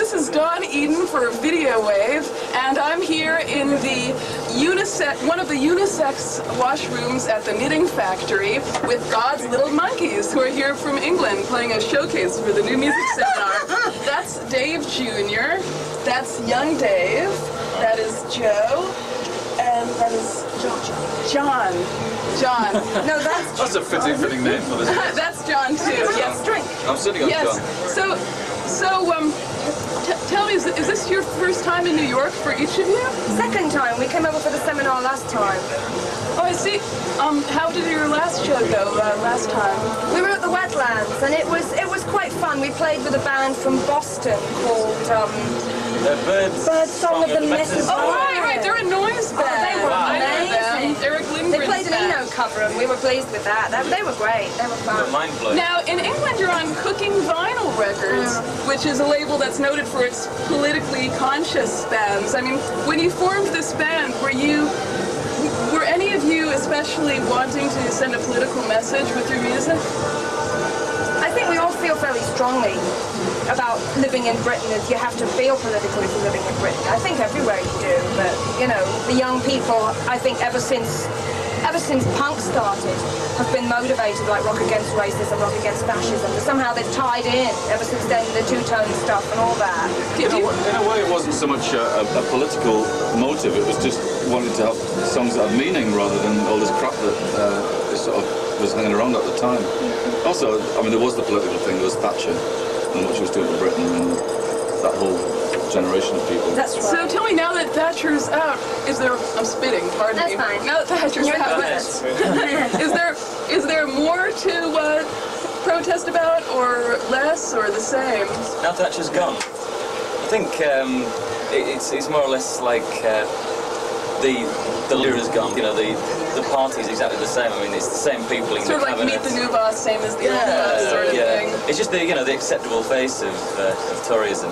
this is Dawn Eden for Videowave, and I'm here in the one of the unisex washrooms at the Knitting Factory with God's Little Monkeys, who are here from England playing a showcase for the new music seminar. That's Dave Jr., that's young Dave, that is Joe, and that is John. No, that's a fitting name for this. That's John too. Yes, drink. I'm sitting on John. Tell me, is this your first time in New York for each of you? Second time. We came over for the seminar last time. Oh, I see. How did your last show go last time? We were at the Wetlands, and it was quite fun. We played with a band from Boston called Bird Song of the Messes. Oh, right. They're a noise band. Oh, they were amazing. Eric Lindgren's They played an Eno cover, and we were pleased with that. They were great. They were fun. Mind-blowing. Now, in England, you're on Cooking Vinyl Records, which is a label that's noted for its politically conscious bands. I mean, when you formed this band, were any of you especially wanting to send a political message with your music? I think we all feel fairly strongly about living in Britain. You have to feel political if you're living in Britain. I think everywhere you do, but you know, the young people, I think ever since punk started, have been motivated like Rock Against Racism, Rock Against Fascism. Somehow they've tied in ever since then the two-tone stuff and all that. In a way, it wasn't so much a political motive. It was just wanting to have songs that had meaning rather than all this crap that sort of was hanging around at the time. Also, I mean, there was the political thing. There was Thatcher and what she was doing to Britain and that whole generation of people. That's right. So tell me, now that Thatcher's out, I'm spitting, pardon me. That's fine. Now that Thatcher's out, is there more to protest about, or less, or the same? Now Thatcher's gone, I think it's more or less like the leader is gone. You know, the party's exactly the same. I mean, it's the same people in sort the of like cabinet. Meet the New Boss, same as the old boss sort of thing. It's just the acceptable face of Toryism.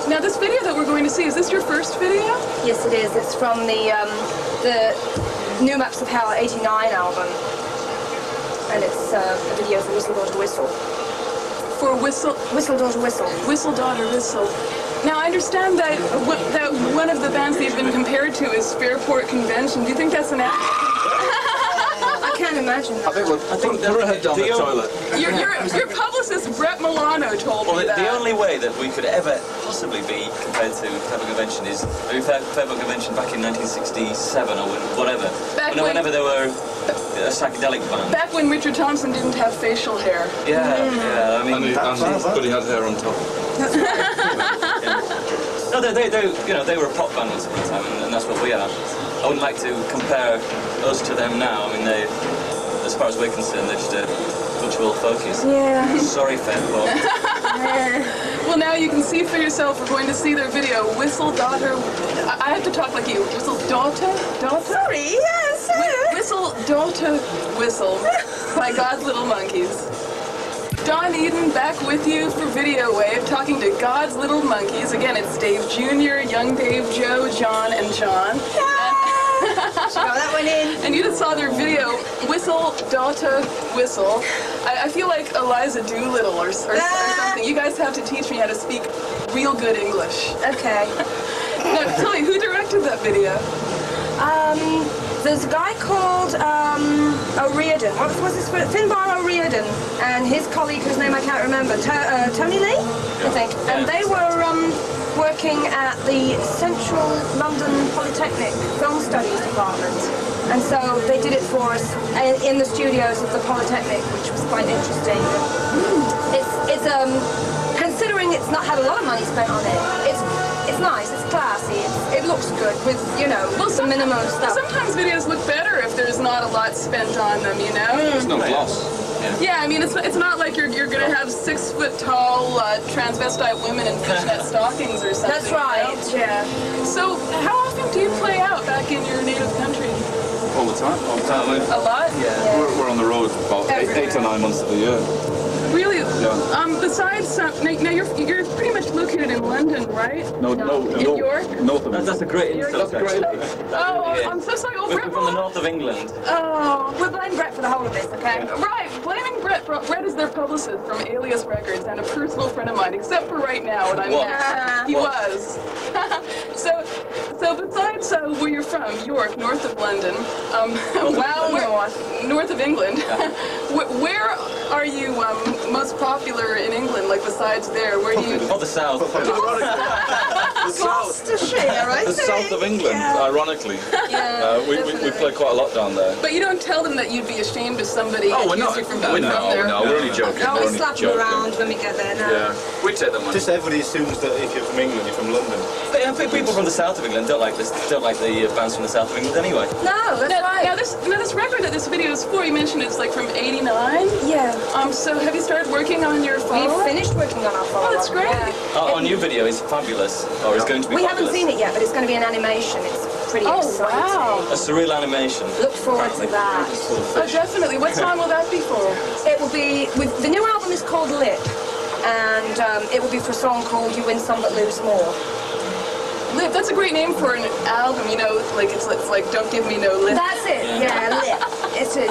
Now, this video that we're going to see, is this your first video? Yes, it is. It's from the New Maps of Hell '89 album, and it's a video for Whistle Daughter Whistle. For Whistle Daughter Whistle. Whistle Daughter Whistle. Now, I understand that one of the bands that you've been compared to is Fairport Convention. Do you think that's an accurate? I can't imagine that. I think we're head down the toilet. Your publicist, Brett Milano, told me that. The only way that we could ever possibly be compared to Fairport Convention is maybe Fairport Convention back in 1967 or whatever. Whenever they were a psychedelic band. Back when Richard Thompson didn't have facial hair. Yeah. I mean, but he had hair on top. That's right. No, they were a pop band once upon a time, and that's what we are. I wouldn't like to compare us to them now. I mean, as far as we're concerned, they're just a bunch of old folkies. Yeah. Sorry, Fairport. Well, now you can see for yourself. We're going to see their video, Whistle Daughter. I have to talk like you. Whistle Daughter? Sorry, yes. Whistle Daughter Whistle by God's Little Monkeys. Dawn Eden back with you for Videowave, talking to God's Little Monkeys. Again, it's Dave Jr., young Dave, Joe, John, and John. Got that one in. And you just saw their video, Whistle Daughter Whistle. I feel like Eliza Doolittle or something. You guys have to teach me how to speak real good English. Okay. Now, tell me, who directed that video? There's a guy called O'Riordan. What was his first? Finbar O'Riordan, and his colleague, whose name I can't remember, Tony Lee, I think. And they were working at the Central London Polytechnic Film Studies Department. And so they did it for us in the studios of the Polytechnic, which was quite interesting. It's considering it's not had a lot of money spent on it, it's nice, it's classy, it looks good with, some minimum stuff. Sometimes videos look better if there's not a lot spent on them, you know? There's no gloss. Yeah, I mean, it's not like you're going to have 6-foot-tall transvestite women in fishnet stockings or something. That's right, yeah. So, how often do you play out back in your native country? All the time. A lot? Yeah. We're on the road about 8 to 9 months of the year. Really? Yeah. Besides, now you're pretty much located in London, right? No, In York? North of That's a great insult. That's a great. Oh, Yeah. I'm so sorry. Oh, We're from the north of England. Oh, We'll blame Brett for the whole of this, okay? right. Blaming Brett. Brett is their publicist from Alias Records and a personal friend of mine, except for right now when I'm What? there. He What? was. So besides where you're from, York, north of London, north of England, where are you most popular in England? Like besides there, where do you? Oh, the south. The south. Gloucestershire, I The think. south of England, Yeah. ironically. Yeah, We definitely. play quite a lot down there. But you don't tell them that you'd be ashamed if somebody Oh, we're accused not. you from being from there. No, we're only joking. No, we're we only slap them joking. around when we get there now. Yeah, we take them on. Just everybody assumes that if you're from England, you're from London. But, people from the south of England don't like the bands from the south of England anyway. No, that's right. Now this record that this video is for, you mentioned it's like from '89. Yeah. So have you started working on your We've follow-up? finished working on our follow-up. Oh, that's great. Yeah. Our new video is fabulous, or is going to be We haven't fabulous. seen it yet, but it's going to be an animation. It's pretty Oh, exciting. wow. A surreal animation. Look forward to that. Oh, definitely. What song will that be for? It will be, the new album is called Lip, and it will be for a song called You Win Some But Lose More. Lip. That's a great name for an album. You know, like it's like Don't Give Me No Lip. That's it, yeah, Lip.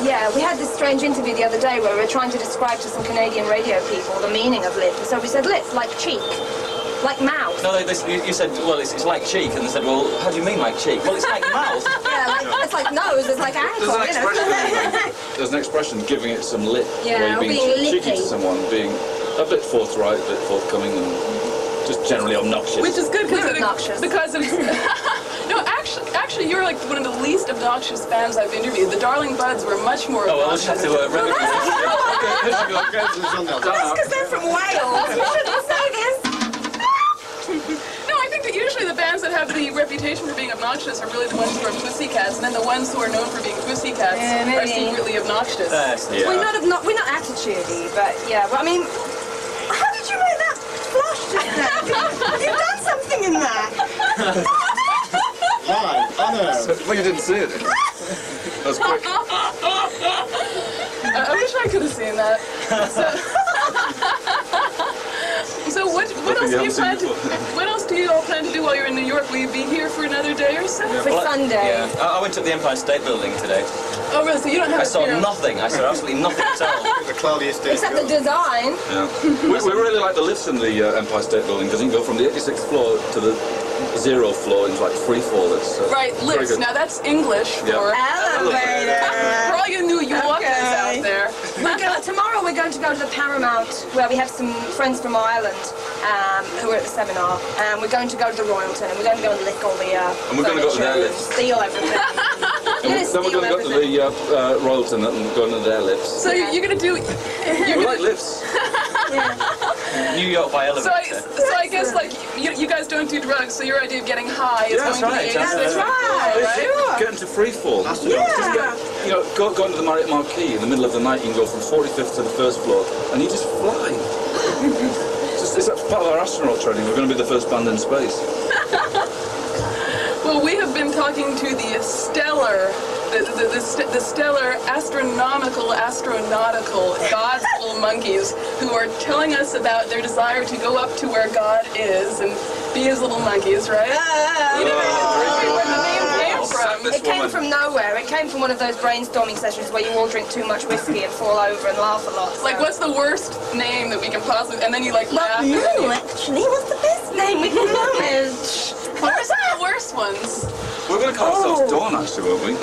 Yeah, we had this strange interview the other day where we were trying to describe to some Canadian radio people the meaning of lip. So we said lip, like cheek, like mouth. No, you said, well, it's like cheek, and they said, well, how do you mean like cheek? Well, it's like mouth. Yeah, it's like nose, it's like ankle, you know. There's an expression, giving it some lip, Yeah, where you're being being cheeky lippy. to someone, being a bit forthright, a bit forthcoming, and just generally obnoxious. Which is good We're obnoxious. because it's no, actually, you're like one of the least obnoxious bands I've interviewed. The Darling Buds were much more Oh, well, we'll just obnoxious. have to remember. That's because they're from Wales. You shouldn't say this. No, I think that usually the bands that have the reputation for being obnoxious are really the ones who are pussycats, and then the ones who are known for being pussycats Yeah, maybe. are secretly obnoxious. Yeah. We're not attitudey, but yeah. But I mean, how did you make that flush just now? You've done something in there. Hi, I know. Well, you didn't see it. That's quick. I wish I could have seen that. So what else do you plan to? What else do you all plan to do while you're in New York? Will you be here for another day or so? For Sunday. Yeah, I went to the Empire State Building today. Oh, really? So you don't have I saw you know- nothing. I saw absolutely nothing at all. The cloudiest day. Except the design. Yeah. we really like the lifts in the Empire State Building because you can go from the 86th floor to the 0th floor into like free fall. It's Right, very lifts. good. Now that's English for Elevator. for all you New Yorkers out there. Tomorrow we're going to go to the Paramount, where we have some friends from Ireland who are at the seminar, and we're going to go to the Royalton, and we're going to go and lick all the And we're going to go to their furniture and lifts. steal everything. Then we're going to go to the Royalton and go into their lifts. So you're gonna do. We like lifts. New York by So elevator. I guess like you guys don't do drugs. So your idea of getting high is Yeah, going that's to right, the 86th that's right. floor, right? Sure. Get into free fall. Yeah. Go into the Marriott Marquis in the middle of the night. You can go from 45th to the 1st floor, and you just fly. It's part of our astronaut training. We're going to be the first band in space. Well, we have been talking to the stellar, the stellar astronautical God's little monkeys, who are telling us about their desire to go up to where God is and be his little monkeys, right? You know where the name came from. It came from nowhere. It came from one of those brainstorming sessions where you all drink too much whiskey and fall over and laugh a lot. So. Like, what's the worst name that we can possibly? And then you like laugh. and then you- actually, what's the best name we can manage? What are some of the worst ones? We're going to call ourselves Dawn, actually, won't we?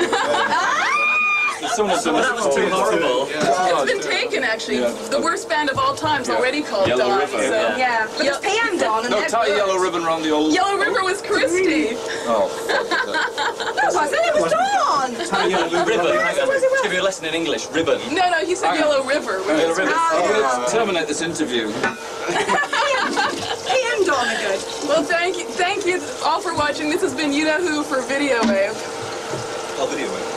Someone said That was too horrible. It's been taken, actually. Yeah. The worst band of all time is already called Yellow Dawn. River, So. Yeah, but it's PM Dawn and No, they're tie a good. yellow ribbon around the old... Yellow River was Christie. Oh, fuck that. No, I said it was Dawn. Ribbon. Hang on. Let's give you a lesson in English. Ribbon. No, he said Yellow River. Yellow Ribbon. I'm going to terminate this interview. PM Dawn are good. Well, thank you all for watching. This has been You Know Who for Videowave. Oh, Videowave.